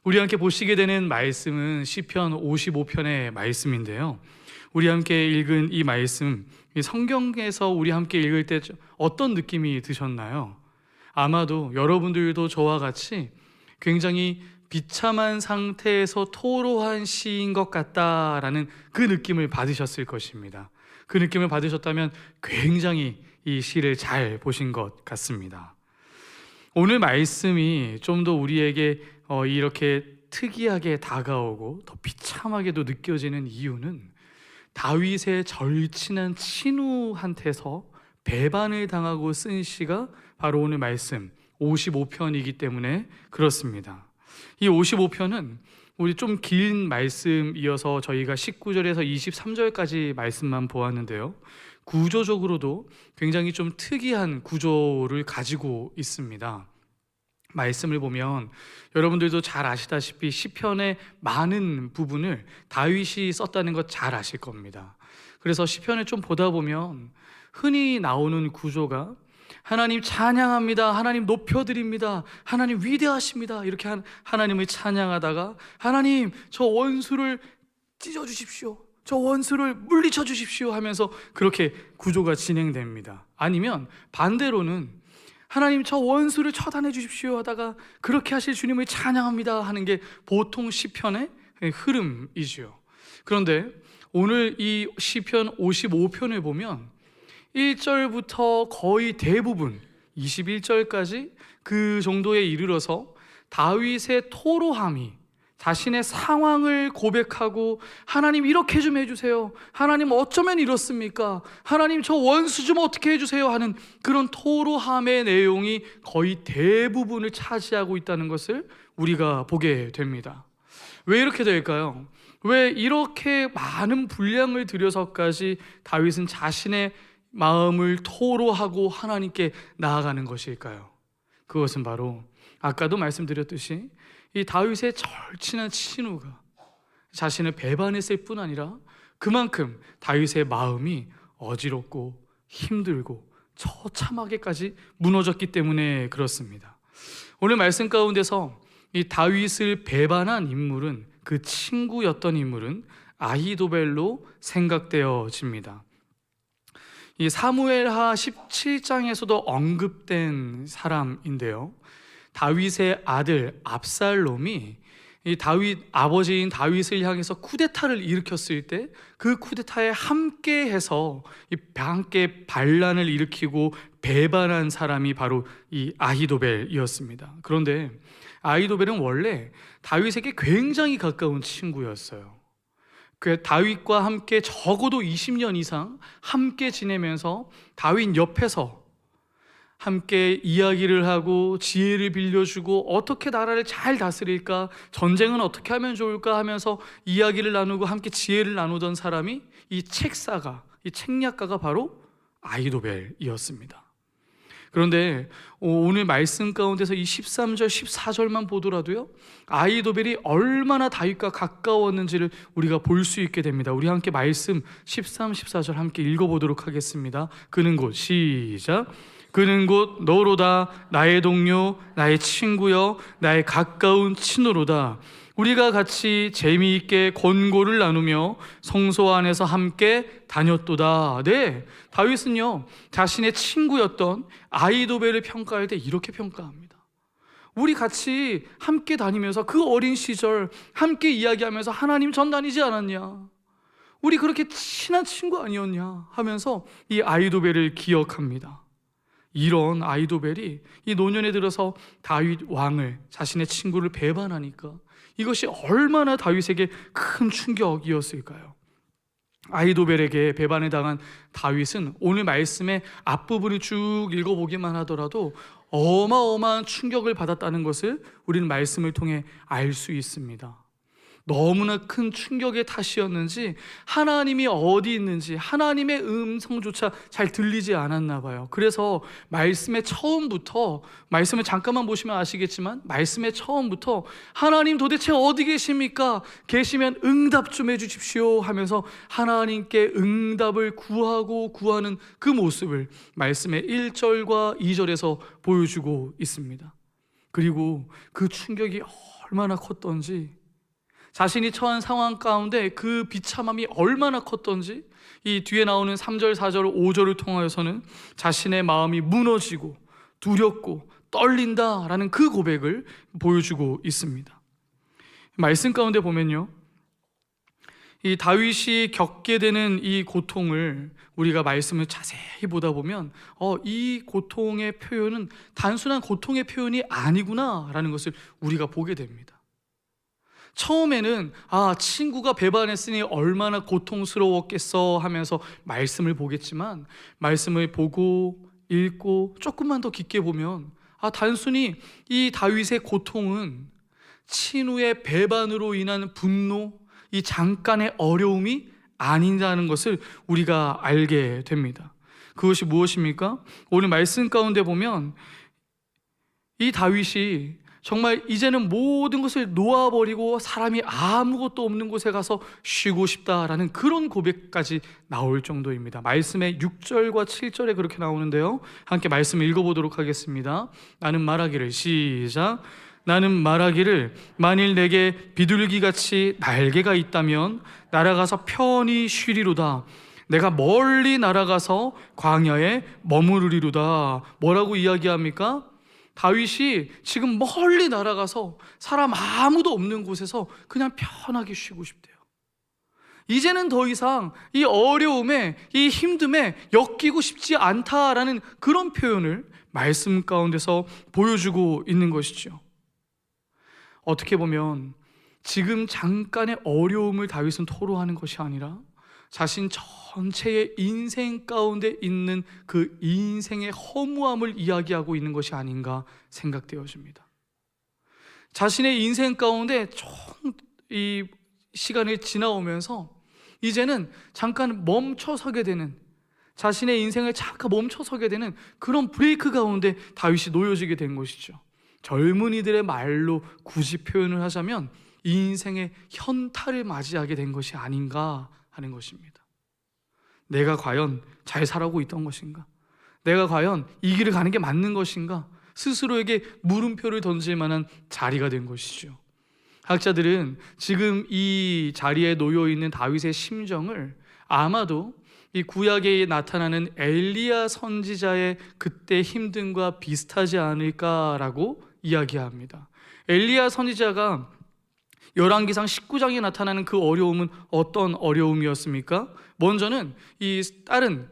우리 함께 보시게 되는 말씀은 시편 55편의 말씀인데요. 우리 함께 읽은 이 말씀, 이 성경에서 우리 함께 읽을 때 어떤 느낌이 드셨나요? 아마도 여러분들도 저와 같이 굉장히 비참한 상태에서 토로한 시인 것 같다라는 그 느낌을 받으셨을 것입니다. 그 느낌을 받으셨다면 굉장히 이 시를 잘 보신 것 같습니다. 오늘 말씀이 좀 더 우리에게 이렇게 특이하게 다가오고 더 비참하게도 느껴지는 이유는 다윗의 절친한 친구한테서 배반을 당하고 쓴 시가 바로 오늘 말씀 55편이기 때문에 그렇습니다. 이 55편은 우리 좀 긴 말씀이어서 저희가 19절에서 23절까지 말씀만 보았는데요. 구조적으로도 굉장히 좀 특이한 구조를 가지고 있습니다. 말씀을 보면 여러분들도 잘 아시다시피 시편의 많은 부분을 다윗이 썼다는 것 잘 아실 겁니다. 그래서 시편을 좀 보다 보면 흔히 나오는 구조가 하나님 찬양합니다, 하나님 높여드립니다, 하나님 위대하십니다, 이렇게 하나님을 찬양하다가 하나님 저 원수를 찢어주십시오, 저 원수를 물리쳐 주십시오 하면서 그렇게 구조가 진행됩니다. 아니면 반대로는 하나님 저 원수를 처단해 주십시오 하다가 그렇게 하실 주님을 찬양합니다 하는 게 보통 시편의 흐름이지요. 그런데 오늘 이 시편 55편을 보면 1절부터 거의 대부분 21절까지 그 정도에 이르러서 다윗의 토로함이 자신의 상황을 고백하고 하나님 이렇게 좀 해주세요, 하나님 어쩌면 이렇습니까, 하나님 저 원수 좀 어떻게 해주세요 하는 그런 토로함의 내용이 거의 대부분을 차지하고 있다는 것을 우리가 보게 됩니다. 왜 이렇게 될까요? 왜 이렇게 많은 분량을 들여서까지 다윗은 자신의 마음을 토로하고 하나님께 나아가는 것일까요? 그것은 바로 아까도 말씀드렸듯이 이 다윗의 절친한 친구가 자신을 배반했을 뿐 아니라 그만큼 다윗의 마음이 어지럽고 힘들고 처참하게까지 무너졌기 때문에 그렇습니다. 오늘 말씀 가운데서 이 다윗을 배반한 인물은, 그 친구였던 인물은 아히도벨로 생각되어집니다. 이 사무엘하 17장에서도 언급된 사람인데요, 다윗의 아들 압살롬이 이 다윗 아버지인 다윗을 향해서 쿠데타를 일으켰을 때 그 쿠데타에 함께해서 함께 반란을 일으키고 배반한 사람이 바로 이 아히도벨이었습니다. 그런데 아히도벨은 원래 다윗에게 굉장히 가까운 친구였어요. 그 다윗과 함께 적어도 20년 이상 함께 지내면서 다윗 옆에서 함께 이야기를 하고 지혜를 빌려주고 어떻게 나라를 잘 다스릴까, 전쟁은 어떻게 하면 좋을까 하면서 이야기를 나누고 함께 지혜를 나누던 사람이 이 책사가, 이 책략가가 바로 아히도벨이었습니다. 그런데 오늘 말씀 가운데서 이 13절 14절만 보더라도요, 아히도벨이 얼마나 다윗과 가까웠는지를 우리가 볼 수 있게 됩니다. 우리 함께 말씀 13, 14절 함께 읽어보도록 하겠습니다. 그는 곧, 시작, 그는 곧 너로다, 나의 동료, 나의 친구여, 나의 가까운 친구로다. 우리가 같이 재미있게 권고를 나누며 성소 안에서 함께 다녔도다. 네, 다윗은요 자신의 친구였던 아히도벨을 평가할 때 이렇게 평가합니다. 우리 같이 함께 다니면서 그 어린 시절 함께 이야기하면서 하나님 전 다니지 않았냐, 우리 그렇게 친한 친구 아니었냐 하면서 이 아히도벨을 기억합니다. 이런 아히도벨이 이 노년에 들어서 다윗 왕을, 자신의 친구를 배반하니까 이것이 얼마나 다윗에게 큰 충격이었을까요? 아히도벨에게 배반을 당한 다윗은 오늘 말씀의 앞부분을 쭉 읽어보기만 하더라도 어마어마한 충격을 받았다는 것을 우리는 말씀을 통해 알 수 있습니다. 너무나 큰 충격의 탓이었는지 하나님이 어디 있는지 하나님의 음성조차 잘 들리지 않았나 봐요. 그래서 말씀의 처음부터, 말씀을 잠깐만 보시면 아시겠지만 말씀의 처음부터 하나님 도대체 어디 계십니까? 계시면 응답 좀 해주십시오 하면서 하나님께 응답을 구하는 그 모습을 말씀의 1절과 2절에서 보여주고 있습니다. 그리고 그 충격이 얼마나 컸던지, 자신이 처한 상황 가운데 그 비참함이 얼마나 컸던지, 이 뒤에 나오는 3절, 4절, 5절을 통하여서는 자신의 마음이 무너지고 두렵고 떨린다라는 그 고백을 보여주고 있습니다. 말씀 가운데 보면요, 이 다윗이 겪게 되는 이 고통을 우리가 말씀을 자세히 보다 보면 이 고통의 표현은 단순한 고통의 표현이 아니구나라는 것을 우리가 보게 됩니다. 처음에는 친구가 배반했으니 얼마나 고통스러웠겠어 하면서 말씀을 보겠지만, 말씀을 보고 읽고 조금만 더 깊게 보면 단순히 이 다윗의 고통은 친구의 배반으로 인한 분노, 이 잠깐의 어려움이 아니라는 것을 우리가 알게 됩니다. 그것이 무엇입니까? 오늘 말씀 가운데 보면 이 다윗이 정말 이제는 모든 것을 놓아버리고 사람이 아무것도 없는 곳에 가서 쉬고 싶다라는 그런 고백까지 나올 정도입니다. 말씀의 6절과 7절에 그렇게 나오는데요, 함께 말씀 읽어보도록 하겠습니다. 나는 말하기를, 시작. 나는 말하기를, 만일 내게 비둘기같이 날개가 있다면 날아가서 편히 쉬리로다. 내가 멀리 날아가서 광야에 머무르리로다. 뭐라고 이야기합니까? 다윗이 지금 멀리 날아가서 사람 아무도 없는 곳에서 그냥 편하게 쉬고 싶대요. 이제는 더 이상 이 어려움에, 이 힘듦에 엮이고 싶지 않다라는 그런 표현을 말씀 가운데서 보여주고 있는 것이죠. 어떻게 보면 지금 잠깐의 어려움을 다윗은 토로하는 것이 아니라 자신 전체의 인생 가운데 있는 그 인생의 허무함을 이야기하고 있는 것이 아닌가 생각되어집니다. 자신의 인생 가운데 이 시간이 지나오면서 이제는 잠깐 멈춰서게 되는, 자신의 인생을 잠깐 멈춰서게 되는 그런 브레이크 가운데 다윗이 놓여지게 된 것이죠. 젊은이들의 말로 굳이 표현을 하자면 인생의 현타를 맞이하게 된 것이 아닌가 하는 것입니다. 내가 과연 잘 살아오고 있던 것인가? 내가 과연 이 길을 가는 게 맞는 것인가? 스스로에게 물음표를 던질 만한 자리가 된 것이죠. 학자들은 지금 이 자리에 놓여 있는 다윗의 심정을 아마도 이 구약에 나타나는 엘리야 선지자의 그때 힘듦과 비슷하지 않을까라고 이야기합니다. 엘리야 선지자가 열왕기상 19장에 나타나는 그 어려움은 어떤 어려움이었습니까? 먼저는 이 다른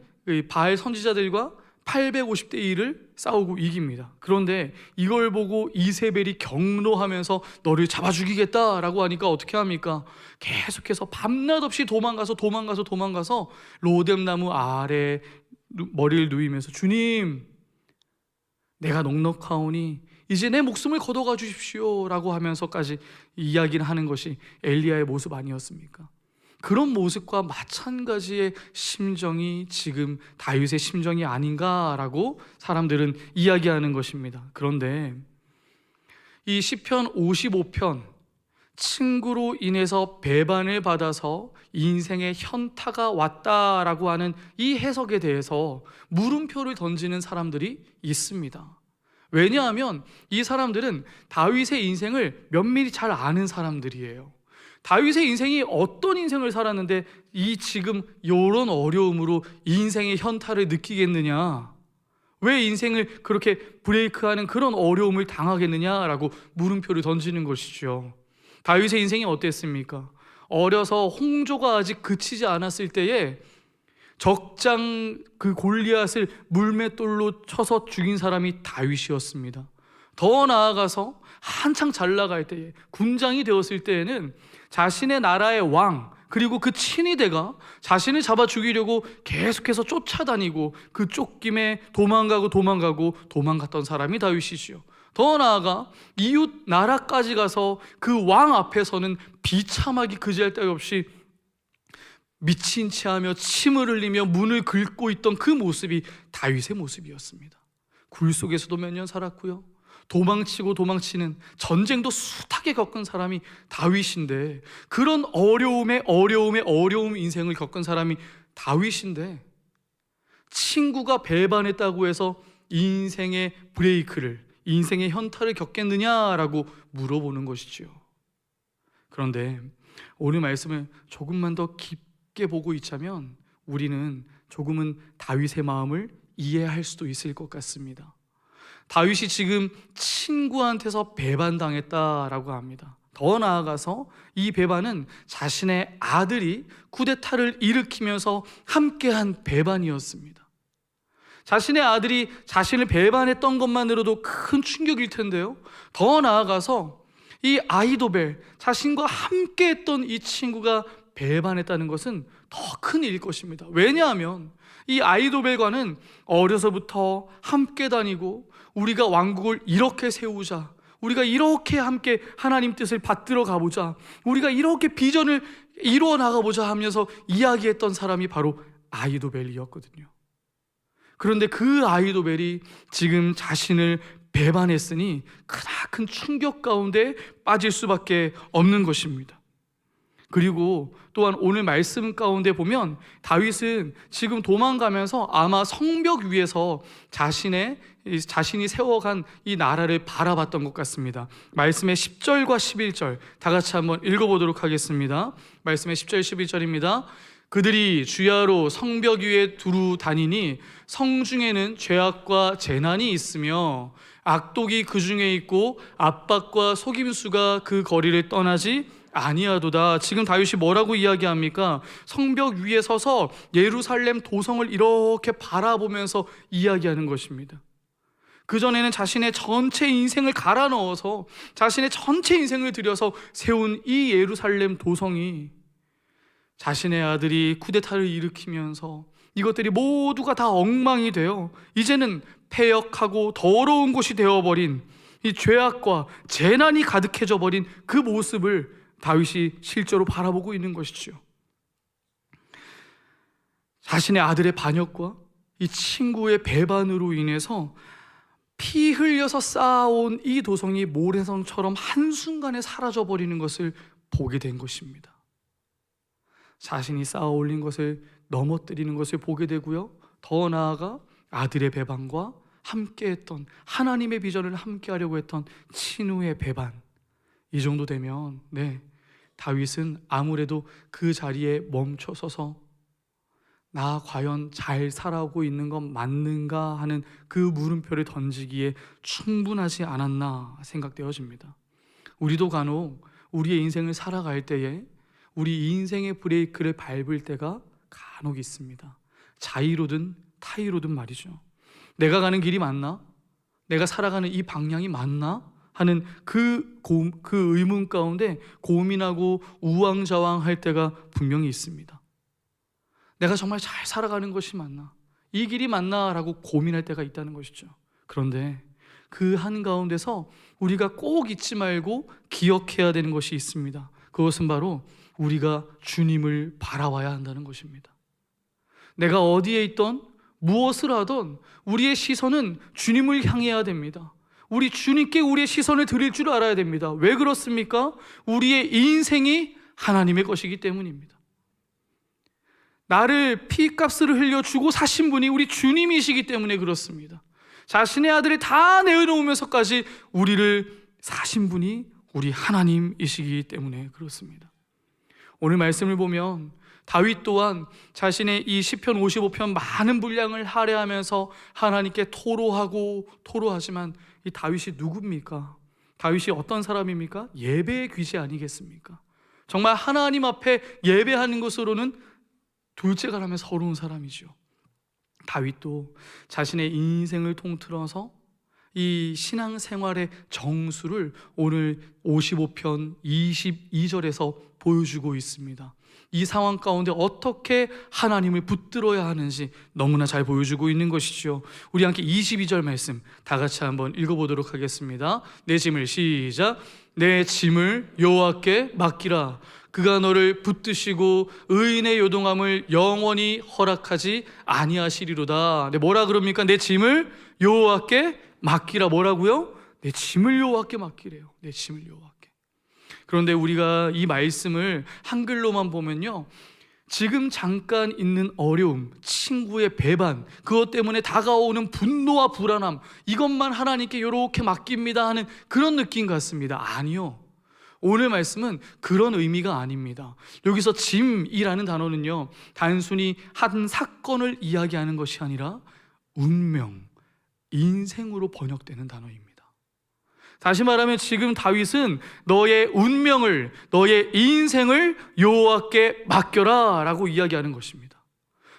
바알 선지자들과 850대 1을 싸우고 이깁니다. 그런데 이걸 보고 이세벨이 경로하면서 너를 잡아 죽이겠다라고 하니까 어떻게 합니까? 계속해서 밤낮 없이 도망가서 로뎀나무 아래 머리를 누이면서, 주님, 내가 넉넉하오니 이제 내 목숨을 걷어가 주십시오 라고 하면서까지 이야기를 하는 것이 엘리야의 모습 아니었습니까? 그런 모습과 마찬가지의 심정이 지금 다윗의 심정이 아닌가라고 사람들은 이야기하는 것입니다. 그런데 이 시편 55편, 친구로 인해서 배반을 받아서 인생의 현타가 왔다라고 하는 이 해석에 대해서 물음표를 던지는 사람들이 있습니다. 왜냐하면 이 사람들은 다윗의 인생을 면밀히 잘 아는 사람들이에요. 다윗의 인생이 어떤 인생을 살았는데 이 지금 이런 어려움으로 인생의 현타를 느끼겠느냐, 왜 인생을 그렇게 브레이크하는 그런 어려움을 당하겠느냐라고 물음표를 던지는 것이죠. 다윗의 인생이 어땠습니까? 어려서 홍조가 아직 그치지 않았을 때에 적장 그 골리앗을 물맷돌로 쳐서 죽인 사람이 다윗이었습니다. 더 나아가서 한창 잘 나갈 때에, 군장이 되었을 때에는 자신의 나라의 왕, 그리고 그 친위대가 자신을 잡아 죽이려고 계속해서 쫓아다니고 그 쫓김에 도망갔던 사람이 다윗이지요. 더 나아가 이웃 나라까지 가서 그 왕 앞에서는 비참하기 그지할 데 없이 미친 체하며 침을 흘리며 문을 긁고 있던 그 모습이 다윗의 모습이었습니다. 굴 속에서도 몇 년 살았고요, 도망치고 도망치는 전쟁도 숱하게 겪은 사람이 다윗인데, 그런 어려움 인생을 겪은 사람이 다윗인데, 친구가 배반했다고 해서 인생의 브레이크를, 인생의 현타를 겪겠느냐라고 물어보는 것이지요. 그런데 오늘 말씀을 조금만 더 깊게 보고 있자면 우리는 조금은 다윗의 마음을 이해할 수도 있을 것 같습니다. 다윗이 지금 친구한테서 배반당했다라고 합니다. 더 나아가서 이 배반은 자신의 아들이 쿠데타를 일으키면서 함께한 배반이었습니다. 자신의 아들이 자신을 배반했던 것만으로도 큰 충격일 텐데요, 더 나아가서 이 아히도벨, 자신과 함께했던 이 친구가 배반했다는 것은 더 큰 일일 것입니다. 왜냐하면 이 아히도벨과는 어려서부터 함께 다니고 우리가 왕국을 이렇게 세우자, 우리가 이렇게 함께 하나님 뜻을 받들어 가보자, 우리가 이렇게 비전을 이루어 나가보자 하면서 이야기했던 사람이 바로 아히도벨이었거든요. 그런데 그 아히도벨이 지금 자신을 배반했으니 크나큰 충격 가운데 빠질 수밖에 없는 것입니다. 그리고 또한 오늘 말씀 가운데 보면 다윗은 지금 도망가면서 아마 성벽 위에서 자신이 세워간 이 나라를 바라봤던 것 같습니다. 말씀의 10절과 11절 다 같이 한번 읽어보도록 하겠습니다. 말씀의 10절 11절입니다. 그들이 주야로 성벽 위에 두루 다니니 성중에는 죄악과 재난이 있으며 악독이 그 중에 있고 압박과 속임수가 그 거리를 떠나지 아니하도다. 지금 다윗이 뭐라고 이야기합니까? 성벽 위에 서서 예루살렘 도성을 이렇게 바라보면서 이야기하는 것입니다. 그전에는 자신의 전체 인생을 갈아 넣어서 자신의 전체 인생을 들여서 세운 이 예루살렘 도성이 자신의 아들이 쿠데타를 일으키면서 이것들이 모두가 다 엉망이 되어 이제는 폐역하고 더러운 곳이 되어버린 이 죄악과 재난이 가득해져 버린 그 모습을 다윗이 실제로 바라보고 있는 것이죠. 자신의 아들의 반역과 이 친구의 배반으로 인해서 피 흘려서 쌓아온 이 도성이 모래성처럼 한순간에 사라져버리는 것을 보게 된 것입니다. 자신이 쌓아 올린 것을 넘어뜨리는 것을 보게 되고요, 더 나아가 아들의 배반과 함께했던 하나님의 비전을 함께하려고 했던 친구의 배반, 이 정도 되면 다윗은 아무래도 그 자리에 멈춰서서 나 과연 잘 살아오고 있는 건 맞는가 하는 그 물음표를 던지기에 충분하지 않았나 생각되어집니다. 우리도 간혹 우리의 인생을 살아갈 때에 우리 인생의 브레이크를 밟을 때가 간혹 있습니다. 자의로든 타의로든 말이죠. 내가 가는 길이 맞나? 내가 살아가는 이 방향이 맞나? 하는 그 의문 가운데 고민하고 우왕좌왕할 때가 분명히 있습니다. 내가 정말 잘 살아가는 것이 맞나? 이 길이 맞나? 라고 고민할 때가 있다는 것이죠. 그런데 그 한가운데서 우리가 꼭 잊지 말고 기억해야 되는 것이 있습니다. 그것은 바로 우리가 주님을 바라와야 한다는 것입니다. 내가 어디에 있던 무엇을 하던 우리의 시선은 주님을 향해야 됩니다. 우리 주님께 우리의 시선을 드릴 줄 알아야 됩니다. 왜 그렇습니까? 우리의 인생이 하나님의 것이기 때문입니다. 나를 피값을 흘려주고 사신 분이 우리 주님이시기 때문에 그렇습니다. 자신의 아들을 다 내어놓으면서까지 우리를 사신 분이 우리 하나님이시기 때문에 그렇습니다. 오늘 말씀을 보면 다윗 또한 자신의 이 시편 55편 많은 분량을 할애하면서 하나님께 토로하지만 이 다윗이 누굽니까? 다윗이 어떤 사람입니까? 예배의 귀재 아니겠습니까? 정말 하나님 앞에 예배하는 것으로는 둘째가라면 서러운 사람이죠. 다윗도 자신의 인생을 통틀어서 이 신앙생활의 정수를 오늘 55편 22절에서 보여주고 있습니다. 이 상황 가운데 어떻게 하나님을 붙들어야 하는지 너무나 잘 보여주고 있는 것이죠. 우리 함께 22절 말씀 다 같이 한번 읽어보도록 하겠습니다. 내 짐을 시작. 내 짐을 여호와께 맡기라. 그가 너를 붙드시고 의인의 요동함을 영원히 허락하지 아니하시리로다. 뭐라 그럽니까? 내 짐을 여호와께 맡기라. 뭐라고요? 내 짐을 여호와께 맡기래요. 내 짐을 여호와께. 그런데 우리가 이 말씀을 한글로만 보면요, 지금 잠깐 있는 어려움, 친구의 배반, 그것 때문에 다가오는 분노와 불안함, 이것만 하나님께 이렇게 맡깁니다 하는 그런 느낌 같습니다. 아니요, 오늘 말씀은 그런 의미가 아닙니다. 여기서 짐이라는 단어는요, 단순히 한 사건을 이야기하는 것이 아니라 운명, 인생으로 번역되는 단어입니다. 다시 말하면 지금 다윗은 너의 운명을, 너의 인생을 여호와께 맡겨라 라고 이야기하는 것입니다.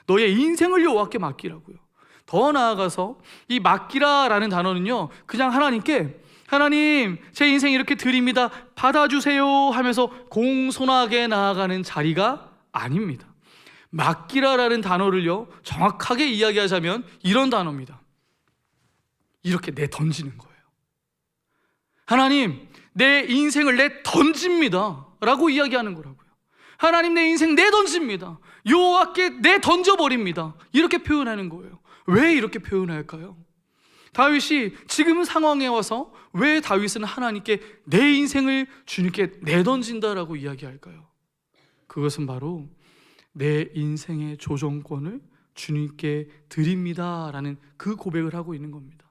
너의 인생을 여호와께 맡기라고요. 더 나아가서 이 맡기라 라는 단어는요, 그냥 하나님께 하나님 제 인생 이렇게 드립니다, 받아주세요 하면서 공손하게 나아가는 자리가 아닙니다. 맡기라 라는 단어를요, 정확하게 이야기하자면 이런 단어입니다. 이렇게 내던지는 거예요. 하나님 내 인생을 내던집니다 라고 이야기하는 거라고요. 하나님 내 인생 내던집니다, 여호와께 내던져버립니다, 이렇게 표현하는 거예요. 왜 이렇게 표현할까요? 다윗이 지금 상황에 와서 왜 다윗은 하나님께 내 인생을 주님께 내던진다라고 이야기할까요? 그것은 바로 내 인생의 조정권을 주님께 드립니다 라는 그 고백을 하고 있는 겁니다.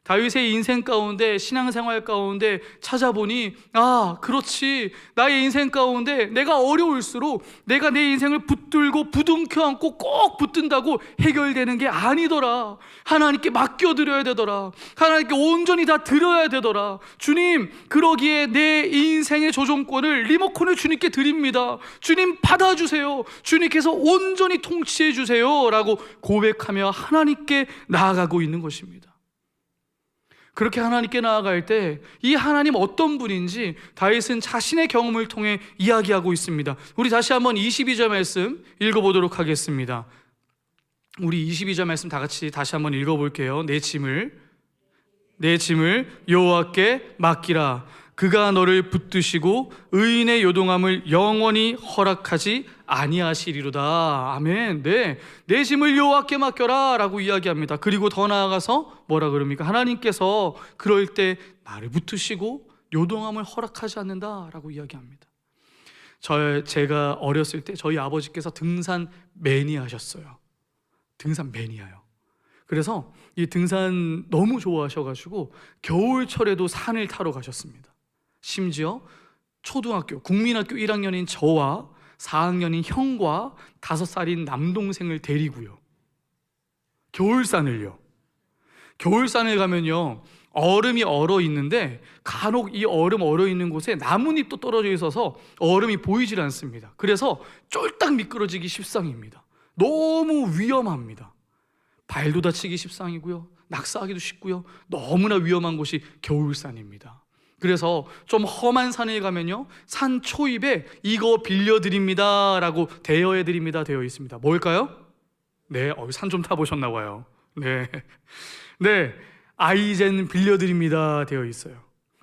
다윗의 인생 가운데, 신앙생활 가운데 찾아보니, 아 그렇지, 나의 인생 가운데 내가 어려울수록 내가 내 인생을 붙들고 부둥켜 안고 꼭 붙든다고 해결되는 게 아니더라. 하나님께 맡겨드려야 되더라. 하나님께 온전히 다 드려야 되더라. 주님, 그러기에 내 인생의 조종권을, 리모컨을 주님께 드립니다. 주님 받아주세요. 주님께서 온전히 통치해 주세요 라고 고백하며 하나님께 나아가고 있는 것입니다. 그렇게 하나님께 나아갈 때 이 하나님 어떤 분인지 다윗은 자신의 경험을 통해 이야기하고 있습니다. 우리 다시 한번 22절 말씀 읽어보도록 하겠습니다. 우리 22절 말씀 다 같이 다시 한번 읽어볼게요. 내 짐을 여호와께 맡기라. 그가 너를 붙드시고 의인의 요동함을 영원히 허락하지 아니하시리로다. 아멘. 네, 내 짐을 여호와께 맡겨라 라고 이야기합니다. 그리고 더 나아가서 뭐라 그럽니까? 하나님께서 그럴 때 나를 붙으시고 요동함을 허락하지 않는다 라고 이야기합니다. 제가 어렸을 때 저희 아버지께서 등산 매니아셨어요. 등산 매니아요. 그래서 이 등산 너무 좋아하셔가지고 겨울철에도 산을 타러 가셨습니다. 심지어 초등학교, 국민학교 1학년인 저와 4학년인 형과 5살인 남동생을 데리고요, 겨울산을요. 겨울산을 가면요, 얼음이 얼어 있는데 간혹 이 얼음 얼어 있는 곳에 나뭇잎도 떨어져 있어서 얼음이 보이질 않습니다. 그래서 쫄딱 미끄러지기 십상입니다. 너무 위험합니다. 발도 다치기 십상이고요, 낙사하기도 쉽고요, 너무나 위험한 곳이 겨울산입니다. 그래서 좀 험한 산에 가면요, 산 초입에 이거 빌려드립니다 라고 대여해드립니다 되어 있습니다. 뭘까요? 네, 산 좀 타보셨나 봐요. 네, 아이젠 빌려드립니다 되어 있어요.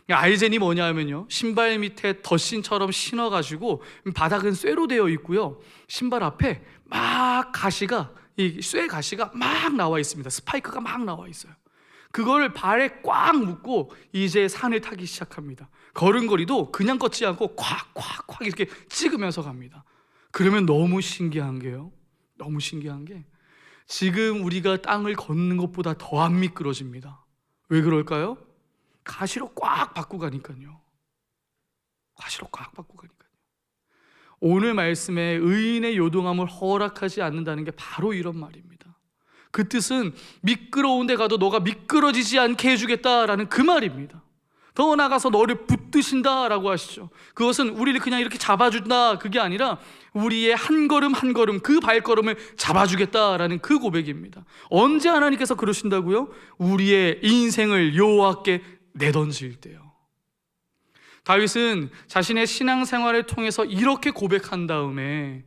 아이젠이 뭐냐 하면요, 신발 밑에 덧신처럼 신어가지고 바닥은 쇠로 되어 있고요, 신발 앞에 막 가시가, 이 쇠 가시가 막 나와 있습니다. 스파이크가 막 나와 있어요. 그걸 발에 꽉 묶고 이제 산을 타기 시작합니다. 걸음걸이도 그냥 걷지 않고 콱콱콱 이렇게 찍으면서 갑니다. 그러면 너무 신기한 게요, 너무 신기한 게 지금 우리가 땅을 걷는 것보다 더 안 미끄러집니다. 왜 그럴까요? 가시로 꽉 받고 가니까요. 가시로 꽉 받고 가니까요. 오늘 말씀에 의인의 요동함을 허락하지 않는다는 게 바로 이런 말입니다. 그 뜻은 미끄러운 데 가도 너가 미끄러지지 않게 해주겠다라는 그 말입니다. 더 나아가서 너를 붙드신다라고 하시죠. 그것은 우리를 그냥 이렇게 잡아준다, 그게 아니라 우리의 한 걸음 한 걸음, 그 발걸음을 잡아주겠다라는 그 고백입니다. 언제 하나님께서 그러신다고요? 우리의 인생을 여호와께 내던질 때요. 다윗은 자신의 신앙생활을 통해서 이렇게 고백한 다음에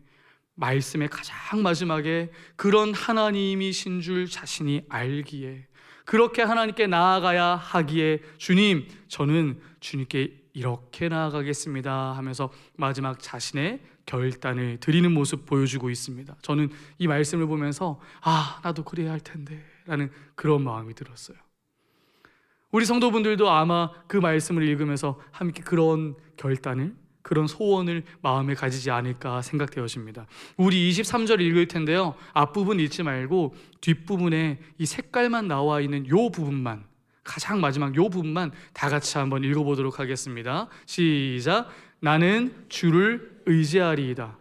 말씀의 가장 마지막에 그런 하나님이신 줄 자신이 알기에, 그렇게 하나님께 나아가야 하기에, 주님, 저는 주님께 이렇게 나아가겠습니다 하면서 마지막 자신의 결단을 드리는 모습 보여주고 있습니다. 저는 이 말씀을 보면서 나도 그래야 할 텐데 라는 그런 마음이 들었어요. 우리 성도분들도 아마 그 말씀을 읽으면서 함께 그런 결단을, 그런 소원을 마음에 가지지 않을까 생각되어집니다. 우리 23절 읽을 텐데요, 앞부분 읽지 말고 뒷부분에 이 색깔만 나와 있는 요 부분만, 가장 마지막 요 부분만 다 같이 한번 읽어보도록 하겠습니다. 시작. 나는 주를 의지하리이다.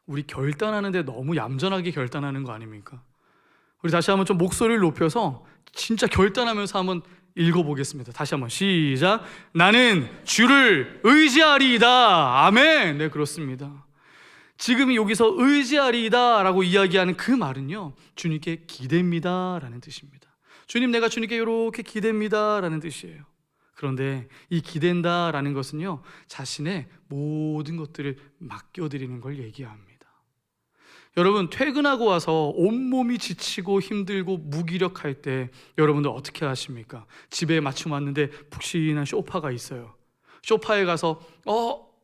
우리 결단하는데 너무 얌전하게 결단하는 거 아닙니까? 우리 다시 한번 좀 목소리를 높여서 진짜 결단하면서 한번 읽어보겠습니다. 다시 한번 시작. 나는 주를 의지하리이다. 아멘. 네, 그렇습니다. 지금 여기서 의지하리이다 라고 이야기하는 그 말은요, 주님께 기댑니다 라는 뜻입니다. 주님, 내가 주님께 이렇게 기댑니다 라는 뜻이에요. 그런데 이 기댄다 라는 것은요, 자신의 모든 것들을 맡겨드리는 걸 얘기합니다. 여러분, 퇴근하고 와서 온몸이 지치고 힘들고 무기력할 때 여러분들 어떻게 하십니까? 집에 마침 왔는데 푹신한 소파가 있어요. 소파에 가서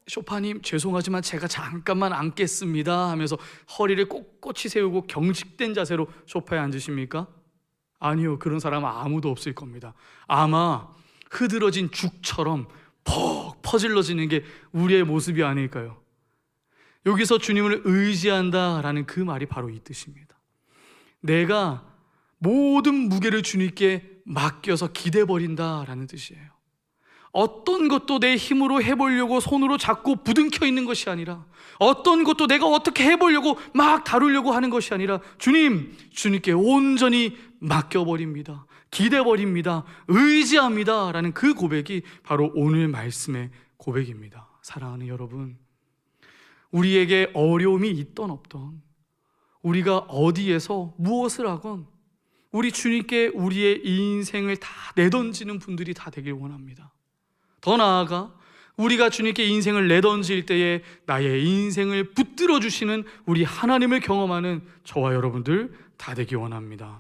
소파님 죄송하지만 제가 잠깐만 앉겠습니다 하면서 허리를 꼿꼿이 세우고 경직된 자세로 소파에 앉으십니까? 아니요, 그런 사람은 아무도 없을 겁니다. 아마 흐드러진 죽처럼 퍽 퍼질러지는 게 우리의 모습이 아닐까요? 여기서 주님을 의지한다라는 그 말이 바로 이 뜻입니다. 내가 모든 무게를 주님께 맡겨서 기대버린다라는 뜻이에요. 어떤 것도 내 힘으로 해보려고 손으로 잡고 부둥켜 있는 것이 아니라, 어떤 것도 내가 어떻게 해보려고 막 다루려고 하는 것이 아니라 주님께 온전히 맡겨버립니다. 기대버립니다. 의지합니다 라는 그 고백이 바로 오늘 말씀의 고백입니다. 사랑하는 여러분, 우리에게 어려움이 있던 없던, 우리가 어디에서 무엇을 하건 우리 주님께 우리의 인생을 다 내던지는 분들이 다 되길 원합니다. 더 나아가 우리가 주님께 인생을 내던질 때에 나의 인생을 붙들어 주시는 우리 하나님을 경험하는 저와 여러분들 다 되기 원합니다.